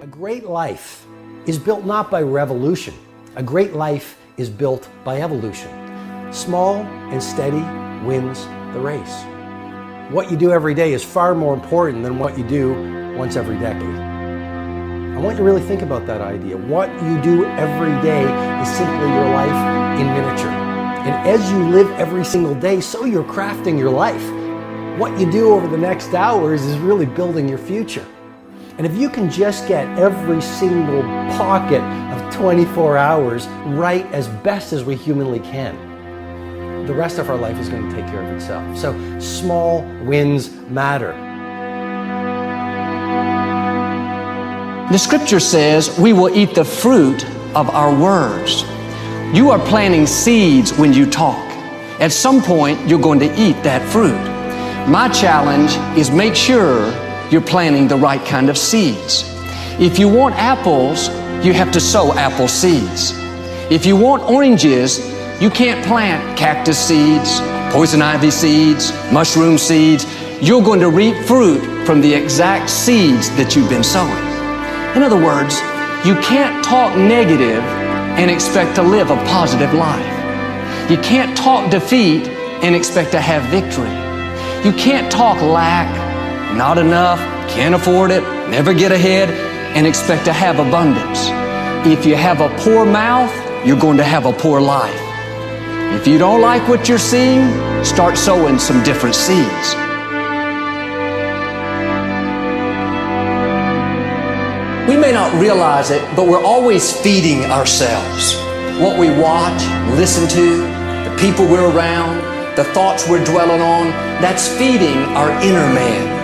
A great life is built not by revolution. A great life is built by evolution. Small and steady wins the race. What you do every day is far more important than what you do once every decade. I want you to really think about that idea. What you do every day is simply your life in miniature. And as you live every single day, so you're crafting your life. What you do over the next hours is really building your future. And if you can just get every single pocket of 24 hours right as best as we humanly can, the rest of our life is going to take care of itself. So small wins matter. The scripture says we will eat the fruit of our words. You are planting seeds when you talk. At some point, you're going to eat that fruit. My challenge is make sure you're planting the right kind of seeds. If you want apples, you have to sow apple seeds. If you want oranges, you can't plant cactus seeds, poison ivy seeds, mushroom seeds. You're going to reap fruit from the exact seeds that you've been sowing. In other words, you can't talk negative and expect to live a positive life. You can't talk defeat and expect to have victory. You can't talk lack, not enough, can't afford it, never get ahead, and expect to have abundance. If you have a poor mouth, you're going to have a poor life. If you don't like what you're seeing, start sowing some different seeds. We may not realize it, but we're always feeding ourselves. What we watch, listen to, the people we're around, the thoughts we're dwelling on, that's feeding our inner man.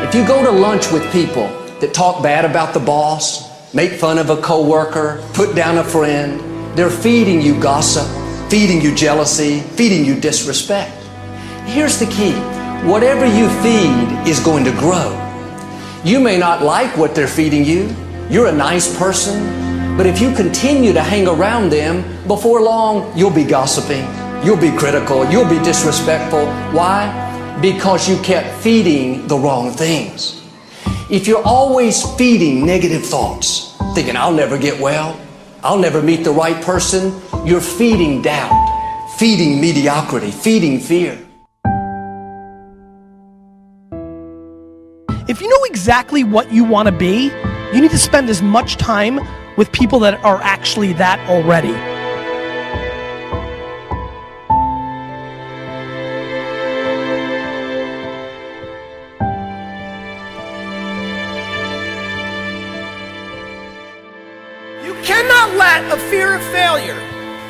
If you go to lunch with people that talk bad about the boss, make fun of a coworker, put down a friend, they're feeding you gossip, feeding you jealousy, feeding you disrespect. Here's the key. Whatever you feed is going to grow. You may not like what they're feeding you. You're a nice person, but if you continue to hang around them, before long, you'll be gossiping, you'll be critical, you'll be disrespectful. Why? Because you kept feeding the wrong things. If you're always feeding negative thoughts, thinking, I'll never get well, I'll never meet the right person, you're feeding doubt, feeding mediocrity, feeding fear. If you know exactly what you want to be, you need to spend as much time with people that are actually that already. You cannot let a fear of failure,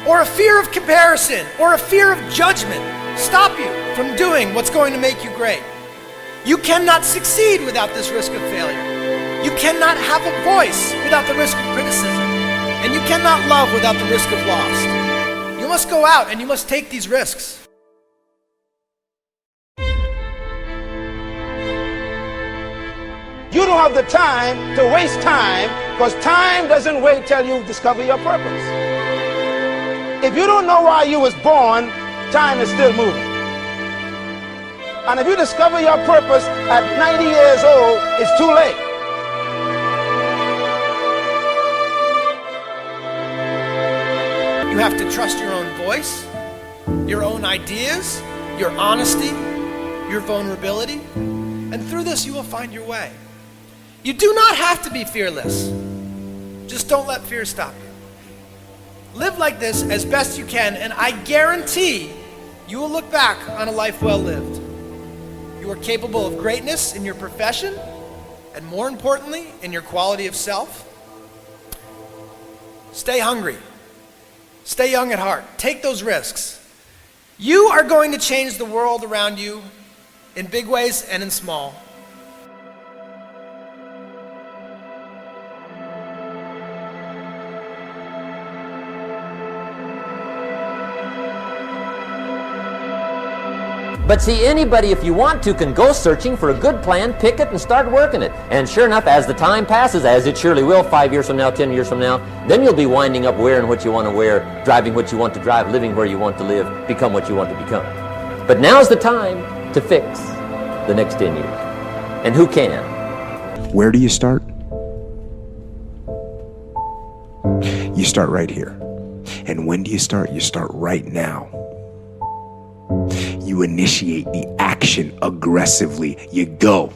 or a fear of comparison, or a fear of judgment stop you from doing what's going to make you great. You cannot succeed without this risk of failure. You cannot have a voice without the risk of criticism. And you cannot love without the risk of loss. You must go out and you must take these risks. You don't have the time to waste time, because time doesn't wait till you discover your purpose. If you don't know why you was born, time is still moving. And if you discover your purpose at 90 years old, it's too late. You have to trust your own voice, your own ideas, your honesty, your vulnerability, and through this you will find your way. You do not have to be fearless. Just don't let fear stop you. Live like this as best you can, and I guarantee you will look back on a life well lived. You are capable of greatness in your profession, and more importantly, in your quality of self. Stay hungry. Stay young at heart. Take those risks. You are going to change the world around you in big ways and in small. But see, anybody, if you want to, can go searching for a good plan, pick it, and start working it. And sure enough, as the time passes, as it surely will 5 years from now, 10 years from now, then you'll be winding up wearing what you want to wear, driving what you want to drive, living where you want to live, become what you want to become. But now's the time to fix the next 10 years. And who can? Where do you start? You start right here. And when do you start? You start right now. You initiate the action aggressively. You go.